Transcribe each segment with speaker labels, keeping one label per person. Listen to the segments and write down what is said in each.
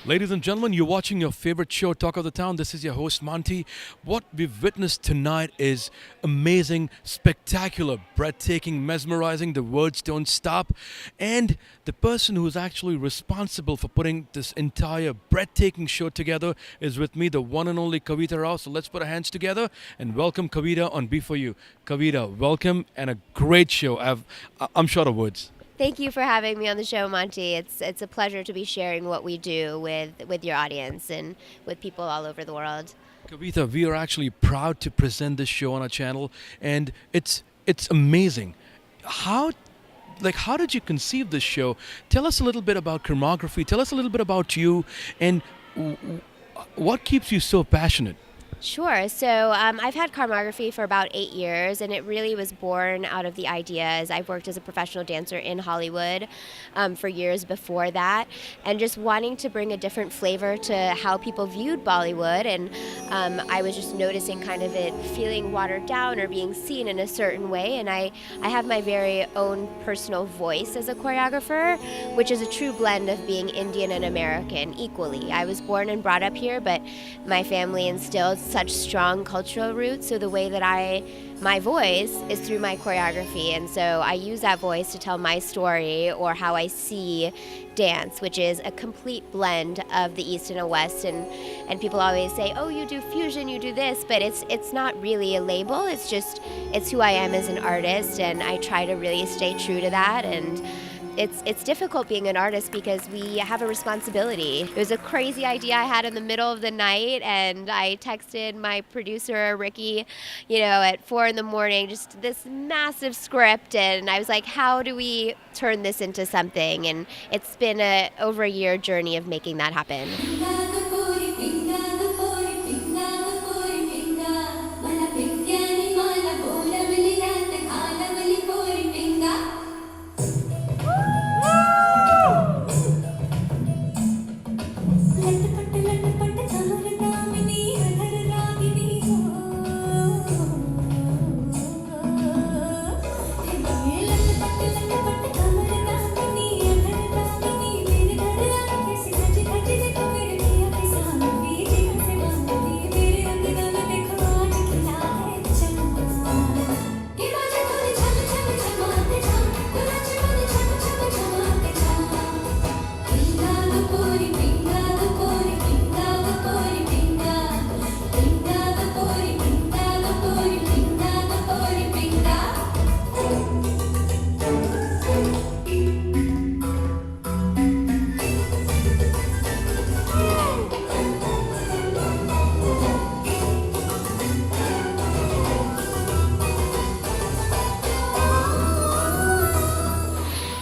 Speaker 1: Ladies and gentlemen, you're watching your favorite show, Talk of the Town. This is your host, Monty. What we've witnessed tonight is amazing, spectacular, breathtaking, mesmerizing. The words don't stop. And the person who's actually responsible for putting this entire breathtaking show together is with me, the one and only Kavita Rao. So let's put our hands together and welcome Kavita on B4U. Kavita, welcome and a great show. I'm short of words.
Speaker 2: Thank you for having me on the show, Monty. It's a pleasure to be sharing what we do with your audience and with people all over the world.
Speaker 1: Kavita, we are actually proud to present this show on our channel, and it's amazing. How did you conceive this show? Tell us a little bit about choreography. Tell us a little bit about you, and what keeps you so passionate?
Speaker 2: Sure. So I've had choreography for about 8 years, and it really was born out of the ideas. I've worked as a professional dancer in Hollywood for years before that, and just wanting to bring a different flavor to how people viewed Bollywood. And I was just noticing kind of it feeling watered down or being seen in a certain way. And I have my very own personal voice as a choreographer, which is a true blend of being Indian and American equally. I was born and brought up here, but my family instilled such strong cultural roots, so the way that my voice is through my choreography, and so I use that voice to tell my story or how I see dance, which is a complete blend of the East and the West. And people always say, oh, you do fusion, you do this, but it's not really a label. It's who I am as an artist, and I try to really stay true to that. And it's difficult being an artist because we have a responsibility. It was a crazy idea I had in the middle of the night, and I texted my producer, Ricky, at 4 a.m, just this massive script, and I was like, how do we turn this into something? And it's been over a year journey of making that happen.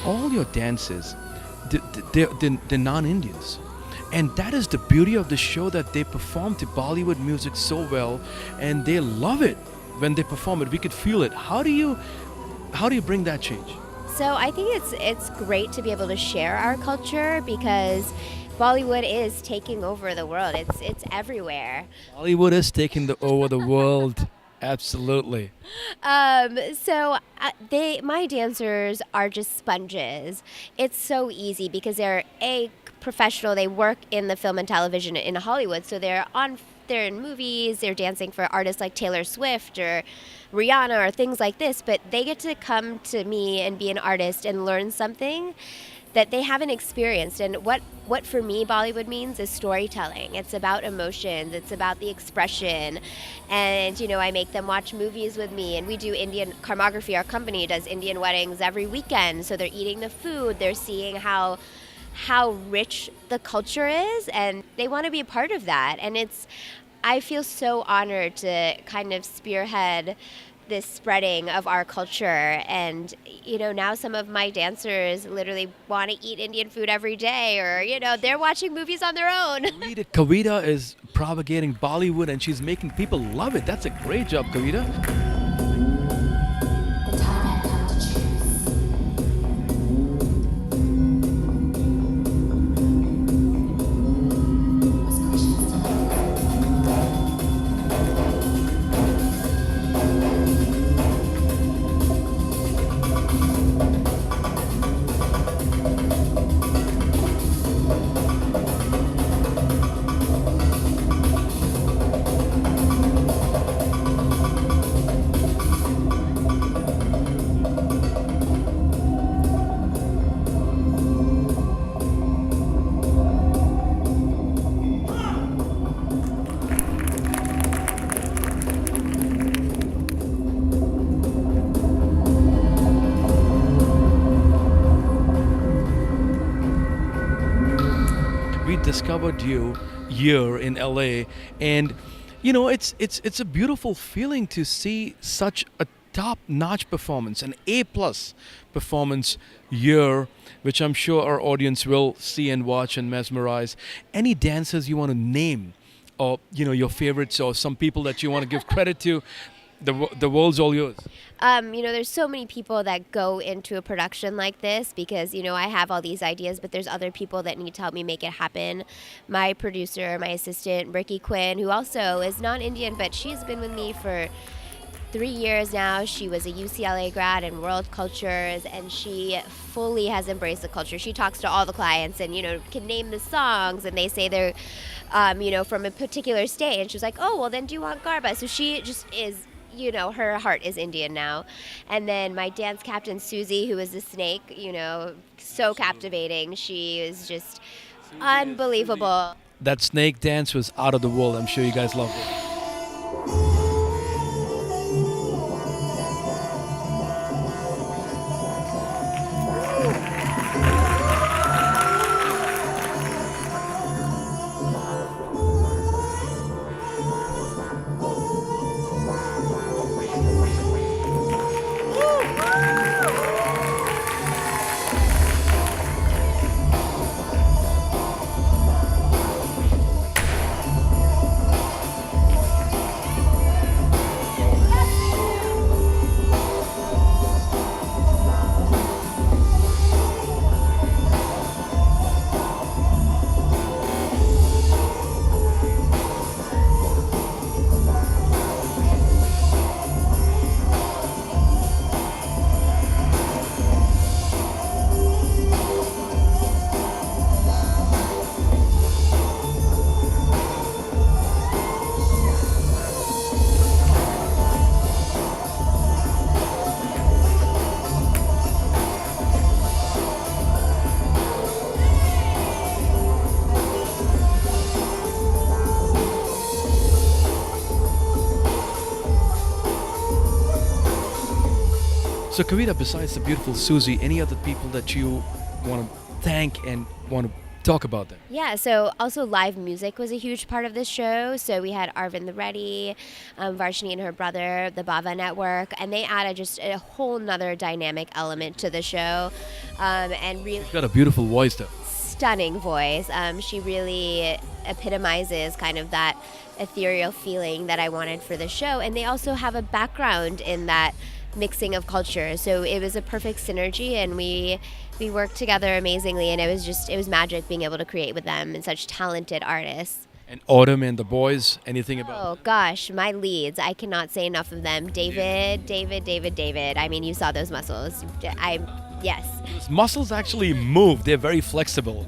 Speaker 1: All your dances, they're non-Indians. And that is the beauty of the show, that they perform the Bollywood music so well, and they love it when they perform it. We could feel it. How do you bring that change?
Speaker 2: So I think it's great to be able to share our culture because Bollywood is taking over the world. It's everywhere.
Speaker 1: Bollywood is taking over the world. Absolutely.
Speaker 2: My dancers are just sponges. It's so easy because they're professional. They work in the film and television in Hollywood, so they're in movies. They're dancing for artists like Taylor Swift or Rihanna or things like this. But they get to come to me and be an artist and learn something that they haven't experienced. And what for me Bollywood means is storytelling. It's about emotions. It's about the expression. And, I make them watch movies with me, and we do Indian choreography. Our company does Indian weddings every weekend. So they're eating the food. They're seeing how rich the culture is, and they want to be a part of that. And I feel so honored to kind of spearhead this spreading of our culture. And now some of my dancers literally want to eat Indian food every day, or they're watching movies on their own.
Speaker 1: Kavita is propagating Bollywood, and she's making people love it. That's a great job, Kavita. we discovered you here in LA, and it's a beautiful feeling to see such a top-notch performance, an A+ performance here, which I'm sure our audience will see and watch and mesmerize. Any dancers you want to name, or your favorites, or some people that you want to give credit to? The world's all yours.
Speaker 2: There's so many people that go into a production like this because, I have all these ideas, but there's other people that need to help me make it happen. My producer, my assistant, Ricky Quinn, who also is non-Indian, but she's been with me for 3 years now. She was a UCLA grad in world cultures, and she fully has embraced the culture. She talks to all the clients and, can name the songs, and they say they're, from a particular state. And she's like, oh, well, then do you want Garba? So she just is, her heart is Indian now. And then my dance captain, Susie, who is the snake, so captivating. She is just unbelievable.
Speaker 1: That snake dance was out of the world. I'm sure you guys loved it. So, Kavita, besides the beautiful Susie, any other people that you want to thank and want to talk about them?
Speaker 2: Yeah, so also live music was a huge part of this show. So we had Arvind the Reddy, Varshini and her brother, the Bava Network, and they added just a whole nother dynamic element to the show. And really,
Speaker 1: She's got a beautiful voice, though.
Speaker 2: Stunning voice. She really epitomizes kind of that ethereal feeling that I wanted for the show. And they also have a background in that mixing of culture, so it was a perfect synergy, and we worked together amazingly, and it was magic being able to create with them and such talented artists.
Speaker 1: And Autumn and the boys, anything about?
Speaker 2: Oh gosh, my leads, I cannot say enough of them. David. I mean, you saw those muscles. Yes.
Speaker 1: His muscles actually move. They're very flexible.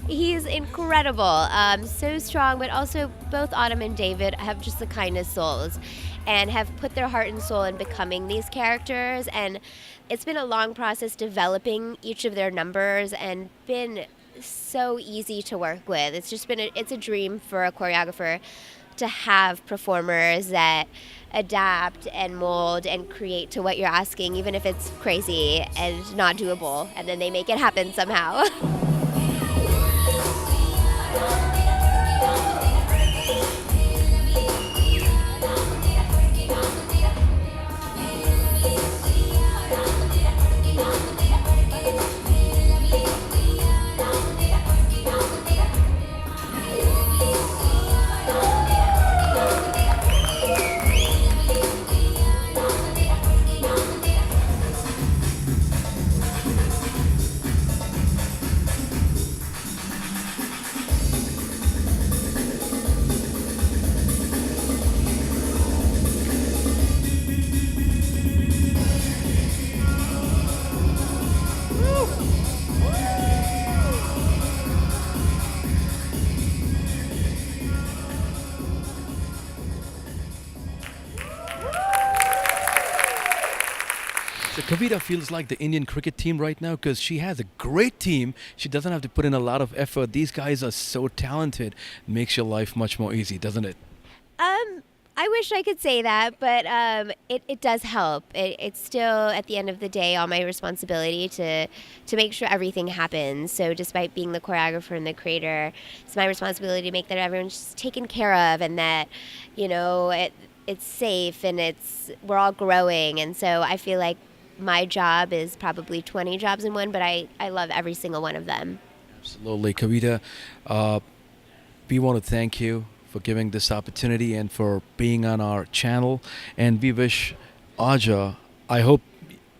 Speaker 2: He's incredible. So strong, but also both Autumn and David have just the kindest souls and have put their heart and soul in becoming these characters. And it's been a long process developing each of their numbers and been so easy to work with. It's just been it's a dream for a choreographer to have performers that adapt and mold and create to what you're asking, even if it's crazy and not doable, and then they make it happen somehow. So
Speaker 1: Kavita feels like the Indian cricket team right now because she has a great team. She doesn't have to put in a lot of effort. These guys are so talented. Makes your life much more easy, doesn't it?
Speaker 2: I wish I could say that, but it does help. It's still, at the end of the day, all my responsibility to make sure everything happens. So despite being the choreographer and the creator, it's my responsibility to make that everyone's taken care of and that, it's safe and we're all growing. And so I feel like my job is probably 20 jobs in one, but I love every single one of them.
Speaker 1: Absolutely, Kavita. We want to thank you for giving this opportunity and for being on our channel. And we wish AAJA, I hope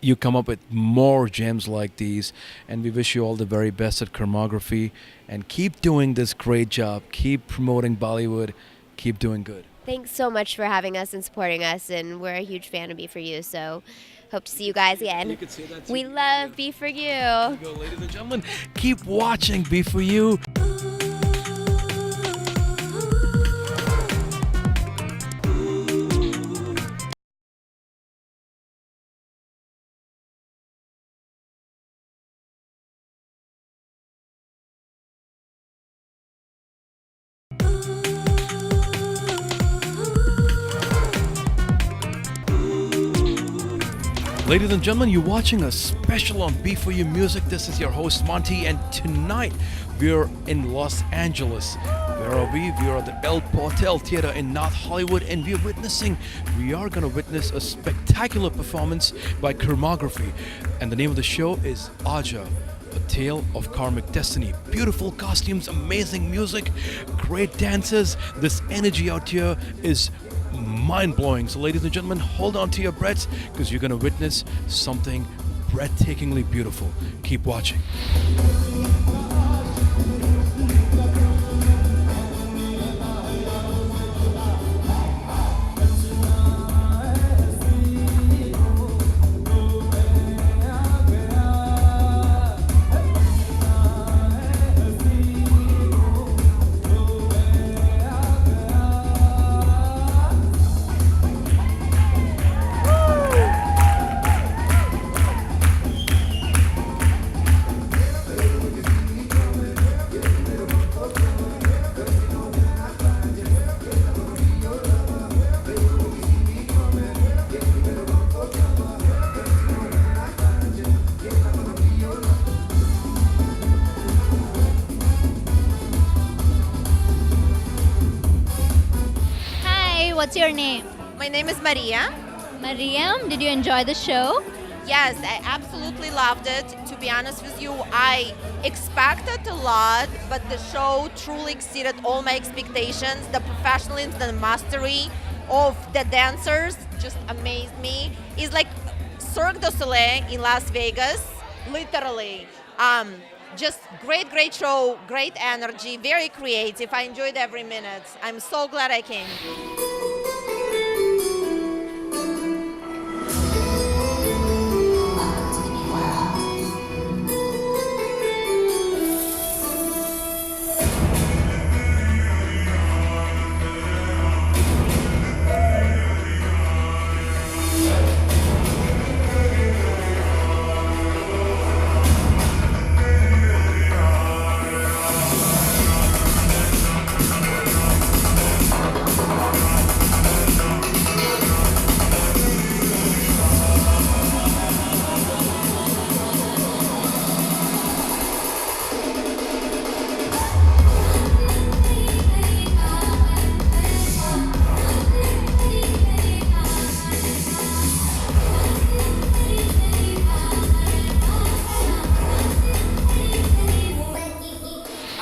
Speaker 1: you come up with more gems like these. And we wish you all the very best at choreography. And keep doing this great job. Keep promoting Bollywood. Keep doing good.
Speaker 2: Thanks so much for having us and supporting us. And we're a huge fan of B4U. So hope to see you guys again.
Speaker 1: You could say that too.
Speaker 2: We love B4U.
Speaker 1: There you go, ladies and gentlemen. Keep watching B4U. Ladies and gentlemen, you're watching a special on B4U Music. This is your host Monty, and tonight we're in Los Angeles. Where are we? We are at the El Portal Theater in North Hollywood, and we are going to witness a spectacular performance by choreography. And the name of the show is AAJA, A Tale of Karmic Destiny. Beautiful costumes, amazing music, great dancers. This energy out here is mind-blowing. So ladies and gentlemen, hold on to your breaths because you're going to witness something breathtakingly beautiful. Keep watching.
Speaker 3: What's your name?
Speaker 4: My name is Maria.
Speaker 3: Mariam, did you enjoy the show?
Speaker 4: Yes, I absolutely loved it. To be honest with you, I expected a lot, but the show truly exceeded all my expectations. The professionalism, the mastery of the dancers just amazed me. It's like Cirque du Soleil in Las Vegas, literally. Just great show, great energy, very creative. I enjoyed every minute. I'm so glad I came.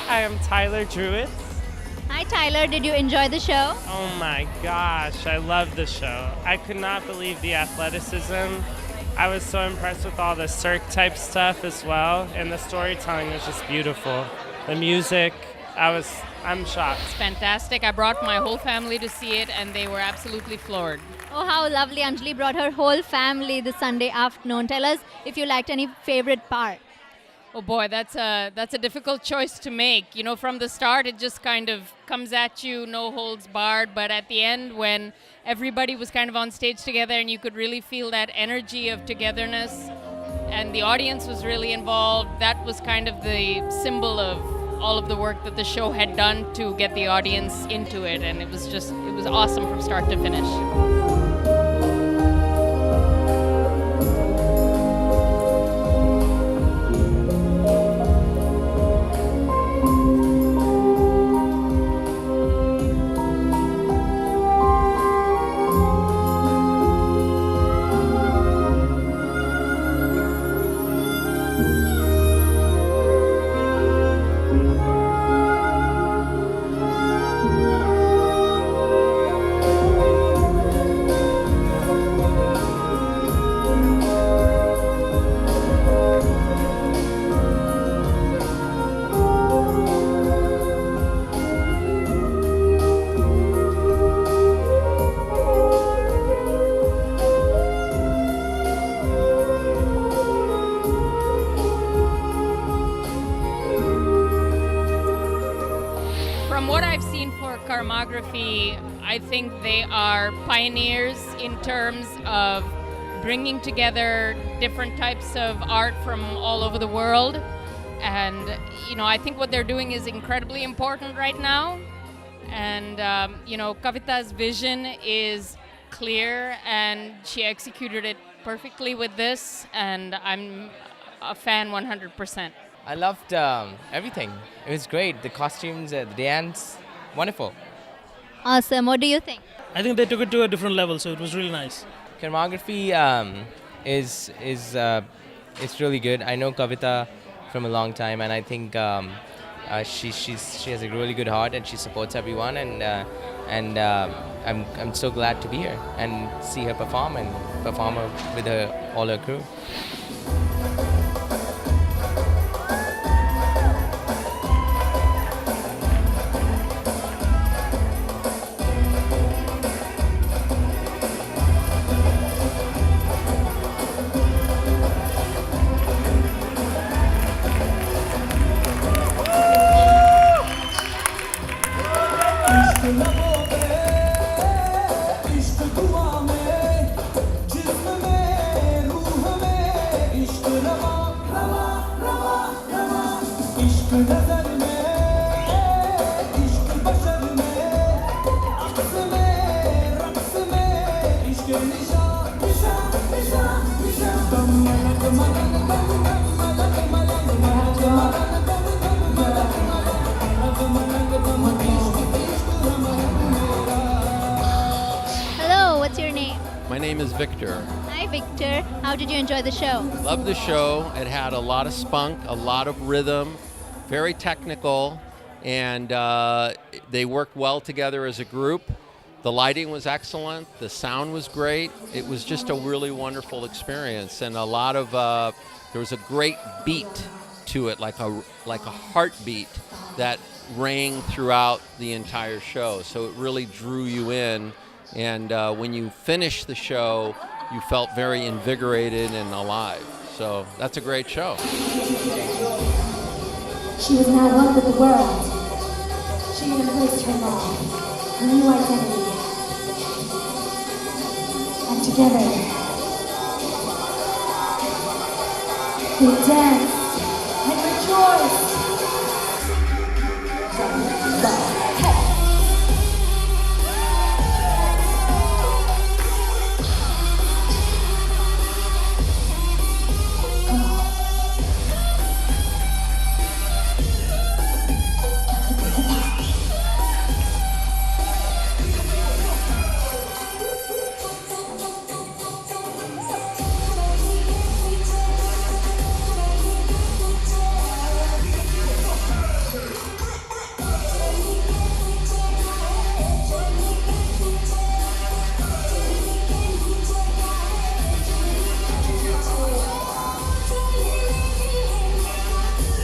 Speaker 5: Hi, I'm Tyler Druitt.
Speaker 3: Hi Tyler, did you enjoy the show?
Speaker 5: Oh my gosh, I love the show. I could not believe the athleticism. I was so impressed with all the Cirque type stuff as well, and the storytelling was just beautiful. The music, I'm shocked.
Speaker 6: It's fantastic. I brought my whole family to see it, and they were absolutely floored.
Speaker 3: Oh, how lovely. Anjali brought her whole family this Sunday afternoon. Tell us if you liked any favorite part.
Speaker 6: Oh boy, that's a difficult choice to make. You know, from the start, it just kind of comes at you, no holds barred. But at the end, when everybody was kind of on stage together and you could really feel that energy of togetherness and the audience was really involved, that was kind of the symbol of all of the work that the show had done to get the audience into it, and it was awesome from start to finish. From what I've seen for choreography, I think they are pioneers in terms of bringing together different types of art from all over the world. And, I think what they're doing is incredibly important right now. And, Kavita's vision is clear, and she executed it perfectly with this, and I'm a fan 100%.
Speaker 7: I loved everything. It was great. The costumes, the dance, wonderful.
Speaker 3: Awesome. What do you think?
Speaker 8: I think they took it to a different level, so it was really nice.
Speaker 7: Choreography is it's really good. I know Kavita from a long time, and I think she has a really good heart, and she supports everyone. And I'm so glad to be here and see her perform with all her crew.
Speaker 3: Hello, what's your name?
Speaker 9: My name is Victor.
Speaker 3: Hi, Victor. How did you enjoy the show?
Speaker 9: Love the show. It had a lot of spunk, a lot of rhythm, very technical, and they worked well together as a group. The lighting was excellent. The sound was great. It was just a really wonderful experience, and a lot of there was a great beat to it, like a heartbeat that rang throughout the entire show. So it really drew you in, and when you finished the show, you felt very invigorated and alive. So that's a great show.
Speaker 10: She was now one with the world. She embraced her love, her new identity. And together, they danced and rejoiced.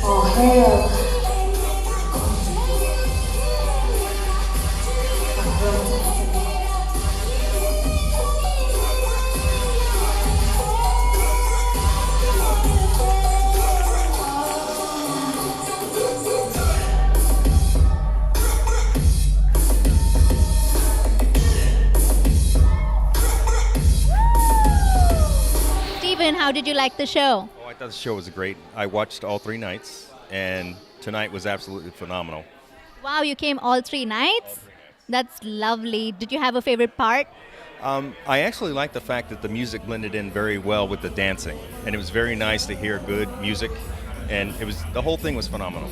Speaker 10: Oh, hail.
Speaker 3: Stephen, how did you like the show?
Speaker 11: Oh, I thought the show was great. I watched all 3 nights, and tonight was absolutely phenomenal.
Speaker 3: Wow, you came all 3 nights? That's lovely. Did you have a favorite part?
Speaker 11: I actually like the fact that the music blended in very well with the dancing, and it was very nice to hear good music, and the whole thing was phenomenal.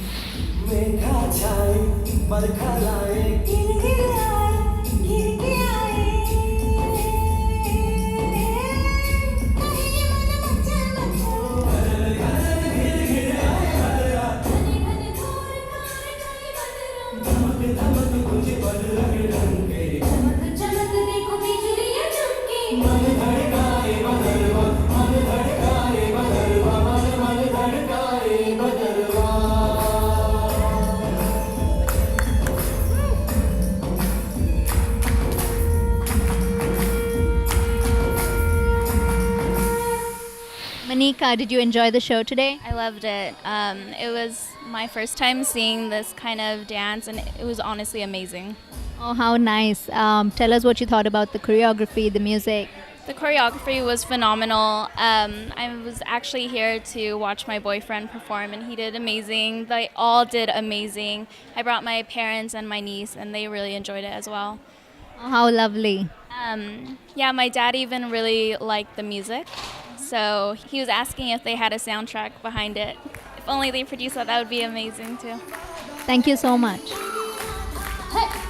Speaker 3: Manika, did you enjoy the show today?
Speaker 12: I loved it. It was my first time seeing this kind of dance, and it was honestly amazing.
Speaker 3: Oh, how nice. Tell us what you thought about the choreography, the music.
Speaker 12: The choreography was phenomenal. I was actually here to watch my boyfriend perform, and he did amazing. They all did amazing. I brought my parents and my niece, and they really enjoyed it as well.
Speaker 3: Oh, how lovely.
Speaker 12: Yeah, my dad even really liked the music. So he was asking if they had a soundtrack behind it. If only they produced that, that would be amazing too.
Speaker 3: Thank you so much.
Speaker 10: Hey!